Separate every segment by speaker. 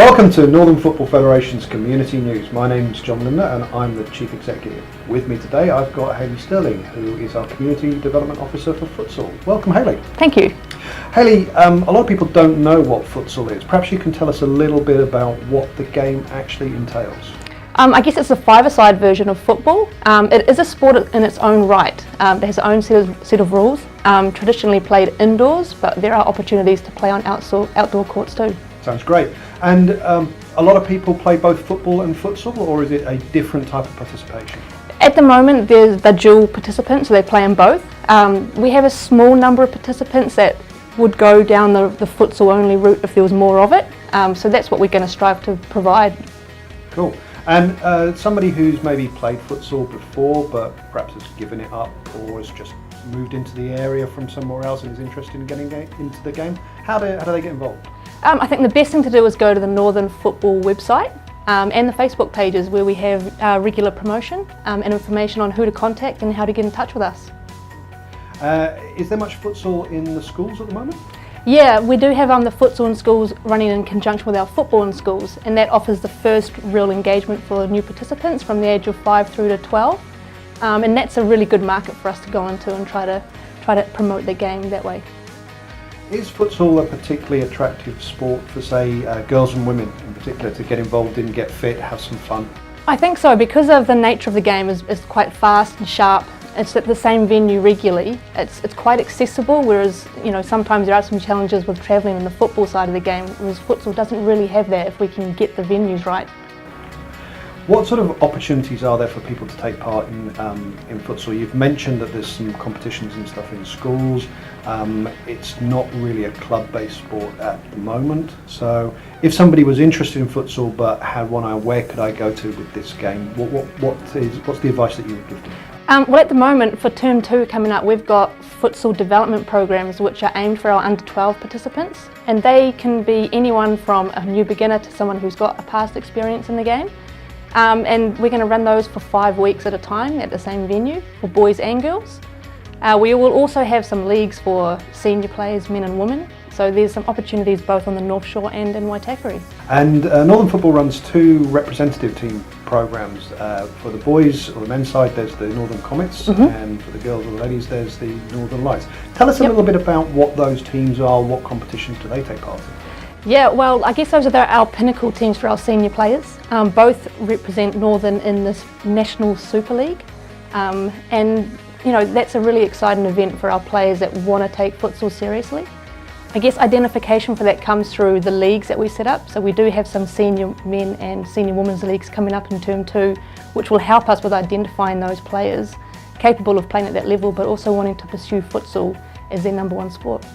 Speaker 1: Welcome to Northern Football Federation's Community News. My name's John Linder and I'm the Chief Executive. With me today I've got Hayley Sterling, who is our Community Development Officer for Futsal. Welcome, Hayley.
Speaker 2: Thank you.
Speaker 1: Hayley, a lot of people don't know what futsal is. Perhaps you can tell us a little bit about what the game actually entails.
Speaker 2: I guess it's a five-a-side version of football. It is a sport in its own right. It has its own set of rules, traditionally played indoors, but there are opportunities to play on outdoor courts too.
Speaker 1: Sounds great. And a lot of people play both football and futsal, or is it a different type of participation?
Speaker 2: At the moment there's the dual participants, so they play in both. We have a small number of participants that would go down the futsal only route if there was more of it. So that's what we're going to strive to provide.
Speaker 1: Cool. And somebody who's maybe played futsal before but perhaps has given it up or has just moved into the area from somewhere else and is interested in getting into the game, how do they get involved?
Speaker 2: I think the best thing to do is go to the Northern Football website and the Facebook pages where we have regular promotion and information on who to contact and how to get in touch with us.
Speaker 1: Is there much futsal in the schools at the moment?
Speaker 2: Yeah, we do have the futsal in schools running in conjunction with our football in schools, and that offers the first real engagement for new participants from the age of 5 through to 12. And that's a really good market for us to go into and try to promote the game that way.
Speaker 1: Is futsal a particularly attractive sport for, say, girls and women in particular to get involved in, get fit, have some fun?
Speaker 2: I think so, because of the nature of the game is quite fast and sharp. It's at the same venue regularly. It's quite accessible, whereas sometimes there are some challenges with travelling on the football side of the game, whereas futsal doesn't really have that if we can get the venues right.
Speaker 1: What sort of opportunities are there for people to take part in futsal? You've mentioned that there's some competitions and stuff in schools. It's not really a club-based sport at the moment. So if somebody was interested in futsal but had one eye, where could I go to with this game? What's the advice that you would give them?
Speaker 2: Well, at the moment, for Term 2 coming up, we've got futsal development programs which are aimed for our under 12 participants, and they can be anyone from a new beginner to someone who's got a past experience in the game. And we're going to run those for 5 weeks at a time at the same venue for boys and girls. We will also have some leagues for senior players, men and women, so there's some opportunities both on the North Shore and in Waitakere. And
Speaker 1: Northern Football runs 2 representative team programs. For the boys or the men's side there's the Northern Comets, and for the girls or the ladies there's the Northern Lights. Tell us a little bit about what those teams are, what competitions do they take part in?
Speaker 2: Yeah, well, I guess those are our pinnacle teams for our senior players. Both represent Northern in this National Super League, and that's a really exciting event for our players that want to take futsal seriously. I guess identification for that comes through the leagues that we set up. So we do have some senior men and senior women's leagues coming up in Term 2, which will help us with identifying those players capable of playing at that level, but also wanting to pursue futsal as their number 1 sport.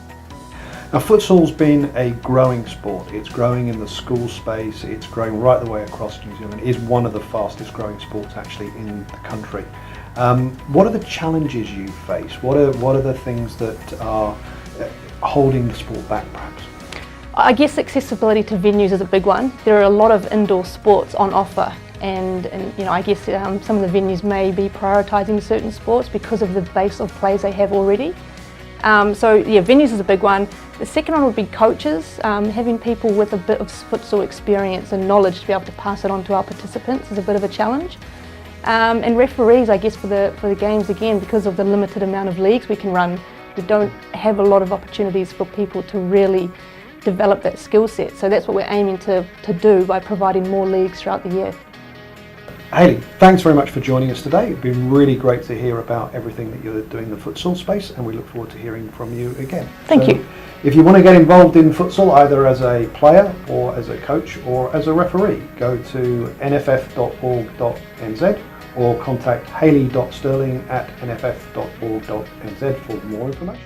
Speaker 1: Now, futsal's been a growing sport. It's growing in the school space, it's growing right the way across New Zealand. It is one of the fastest growing sports actually in the country. What are the challenges you face? What are the things that are holding the sport back perhaps?
Speaker 2: I guess accessibility to venues is a big one. There are a lot of indoor sports on offer, and I guess some of the venues may be prioritising certain sports because of the base of players they have already. So yeah, venues is a big one. The second one would be coaches. Having people with a bit of futsal experience and knowledge to be able to pass it on to our participants is a bit of a challenge. And referees, I guess, for the games, again, because of the limited amount of leagues we can run, we don't have a lot of opportunities for people to really develop that skill set. So that's what we're aiming to do by providing more leagues throughout the year.
Speaker 1: Hayley, thanks very much for joining us today. It's been really great to hear about everything that you're doing in the futsal space, and we look forward to hearing from you again.
Speaker 2: Thank you.
Speaker 1: If you want to get involved in futsal, either as a player or as a coach or as a referee, go to nff.org.nz or contact hayley.sterling@nff.org.nz for more information.